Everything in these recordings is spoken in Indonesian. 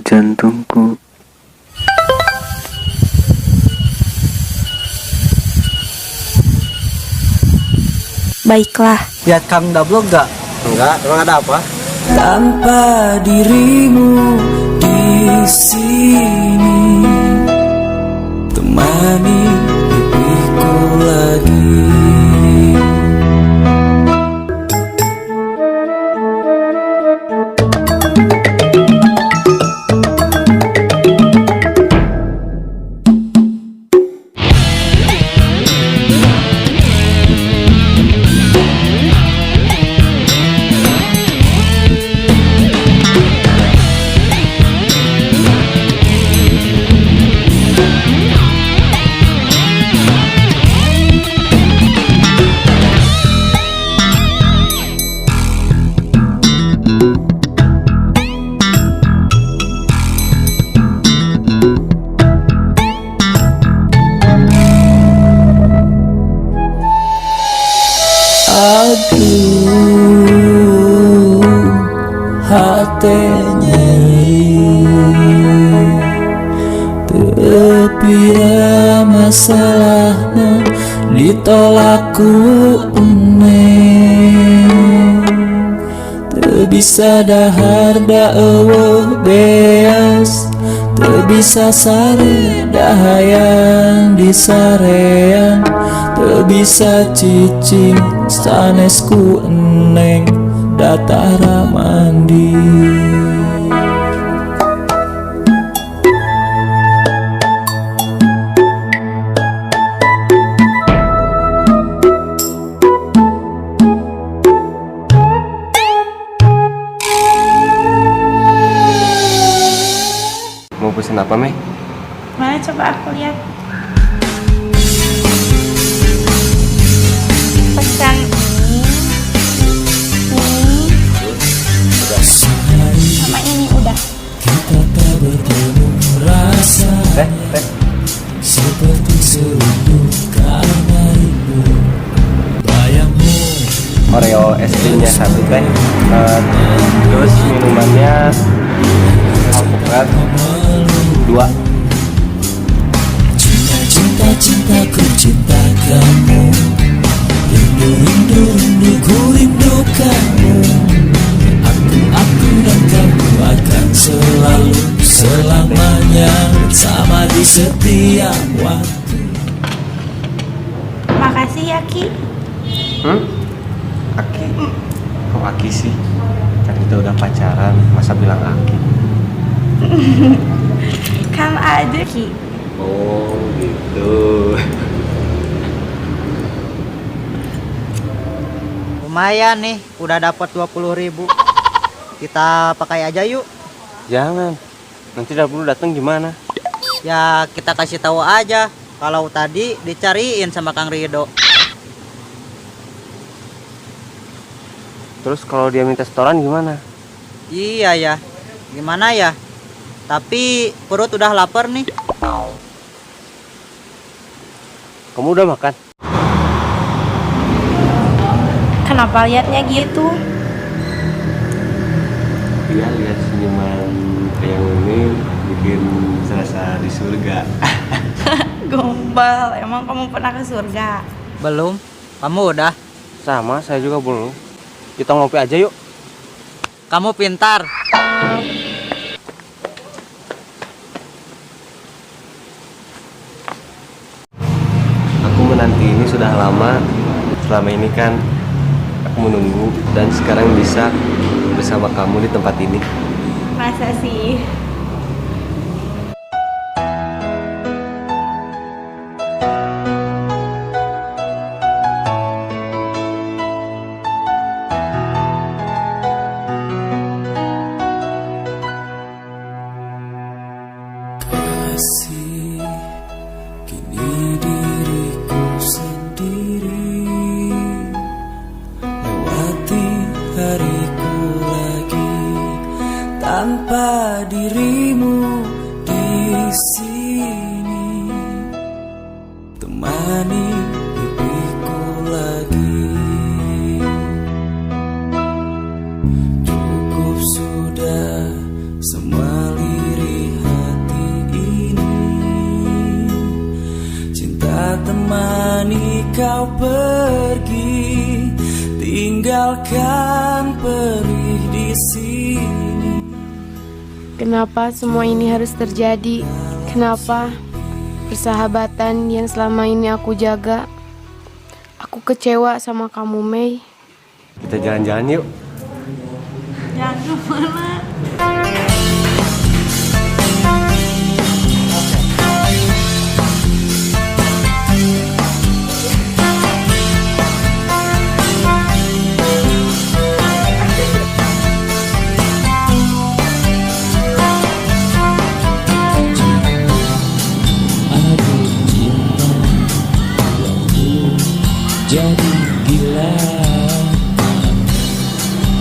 jantungku. Baiklah. Lihat Kang Dablog gak? Enggak, emang ada apa? Tanpa dirimu di sini, temani pipiku lagi. Aduh, hatinya tapi ya masalahnya ditolakku eneng. Teu bisa dahar da eueuh beas, teu bisa sare dahayang di sarean, teu bisa cicing sanesku eneng datara mandi. Mau pesen apa, Meh? Mana coba aku lihat. Pesan ini sama ini udah. Kita tak bertemu rasa seperti serindu karena rindu bayangmu. Oreo es krimnya satu teh, terus minumannya alpukat 2. Cintaku cinta kamu, rindu ku rindu kamu. Aku dan kamu akan selalu selamanya sama di setiap waktu. Makasih ya Ki. Aki? Kok Aki sih? Kan kita udah pacaran, masa bilang Aki? Kan aja Ki. Oh gitu. Lumayan nih, udah dapat 20.000. Kita pakai aja yuk. Jangan, nanti dulu datang gimana? Ya kita kasih tahu aja kalau tadi dicariin sama Kang Rido. Terus kalau dia minta setoran gimana? Iya ya, gimana ya? Tapi perut udah lapar nih. Kamu udah makan? Kenapa liatnya gitu? Iya, lihat senyuman yang ini bikin serasa di surga. Gombal, emang kamu pernah ke surga? Belum? Kamu udah? Sama, saya juga belum. Kita ngopi aja yuk. Kamu pintar. Aku menanti ini sudah lama. Selama ini kan aku menunggu dan sekarang bisa bersama kamu di tempat ini. Masa sih? Kasih, kini diriku sendiri lewati hariku lagi tanpa dirimu di sini, temani pipiku lagi. Cukup sudah semua lirik temani kau pergi, tinggalkan perih di sini. Kenapa semua ini harus terjadi? Kenapa persahabatan yang selama ini aku jaga? Aku kecewa sama kamu, Mei. Kita jalan-jalan yuk. Yang kemana? Jadi gila,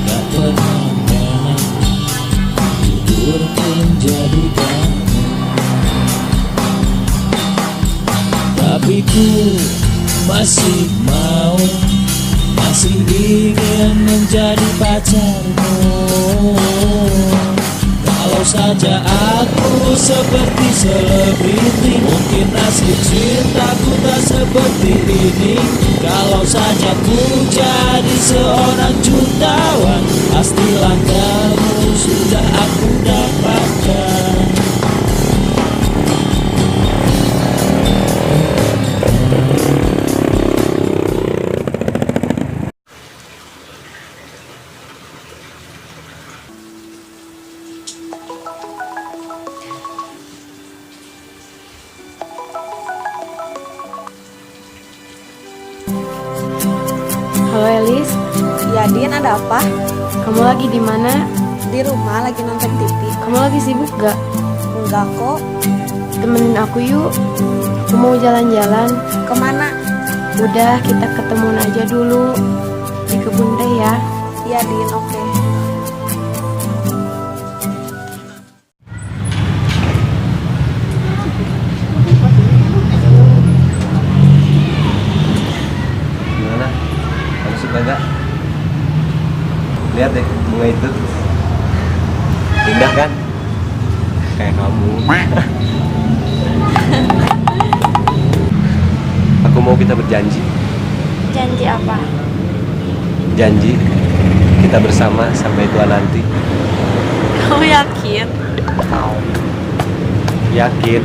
gak pernah enak, tidur pun jadi kamu. Tapi ku masih mau, masih ingin menjadi pacarmu. Kalau saja aku seperti selebriti, mungkin nasib cintaku tak seperti ini. Kalau saja ku jadi seorang jutawan, pastilah kamu sudah aku dapatkan. Halo Elis, Ya Din, ada apa? kamu lagi di mana? Di rumah lagi nonton TV. Kamu lagi sibuk gak? Enggak kok. Temenin aku yuk. Aku mau jalan-jalan. Kemana? Udah, kita ketemuan aja dulu di kebun teh ya. Iya Din, oke. Gimana? Kamu suka gak? Lihat deh bunga itu. Indah kan? Kayak kamu. Aku mau kita berjanji. Janji apa? Janji kita bersama sampai tua nanti. Kamu yakin? Yakin?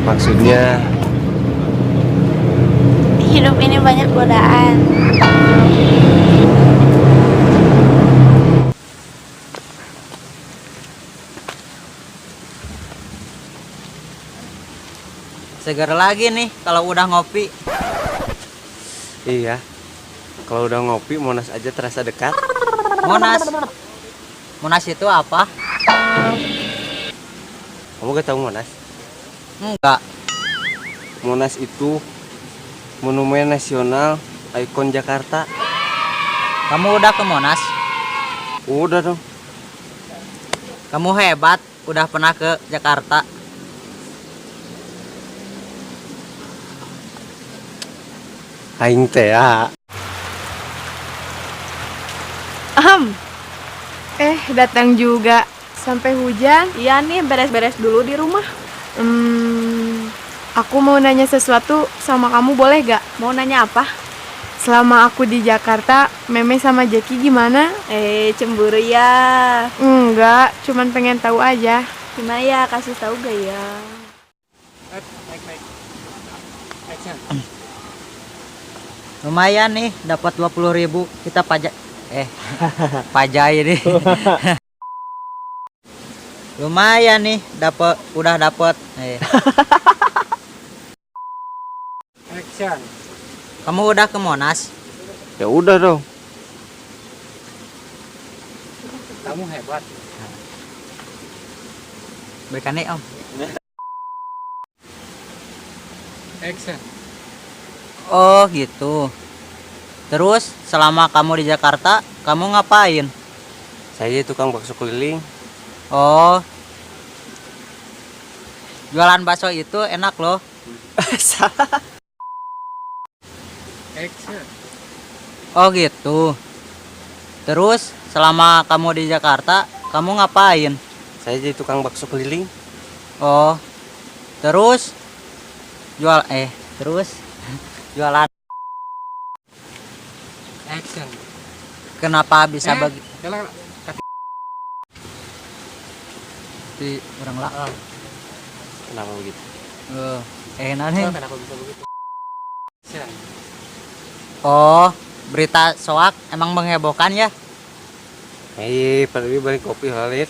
Maksudnya Hidup ini banyak godaan. Segar lagi nih kalau udah ngopi. iya. Kalau udah ngopi Monas aja terasa dekat. Monas. Monas itu apa? Kamu gak tahu Monas? Enggak. Monas itu monumen nasional ikon Jakarta. Kamu udah ke Monas? Udah dong. Kamu hebat, udah pernah ke Jakarta. Aing teh ya. Datang juga. Sampai hujan. Iya nih, beres-beres dulu di rumah. Aku mau nanya sesuatu sama kamu, boleh gak? Mau nanya apa? Selama aku di Jakarta, Meme sama Jeki gimana? Cemburu ya. Enggak, cuman pengen tahu aja. Gimana ya, kasih tahu gak ya? Lumayan nih, dapat 20.000. Kita pajak pajak ini. Lumayan nih, udah dapat. Kamu udah ke Monas? Ya udah dong. Kamu hebat. Bekannya Om. Oh gitu. Terus selama kamu di Jakarta, kamu ngapain? Saya tukang bakso keliling. Oh, jualan bakso itu enak loh. Oh gitu. Terus selama kamu di Jakarta, kamu ngapain? Saya jadi tukang bakso keliling. Oh, terus terus jualan. Action. Kenapa bisa bagi Jalan. di orang lah? Kenapa begitu? Nanti. Kenapa bisa begitu? Silakan. Oh, berita soak emang menghebohkan ya? Padahal balik kopi halit.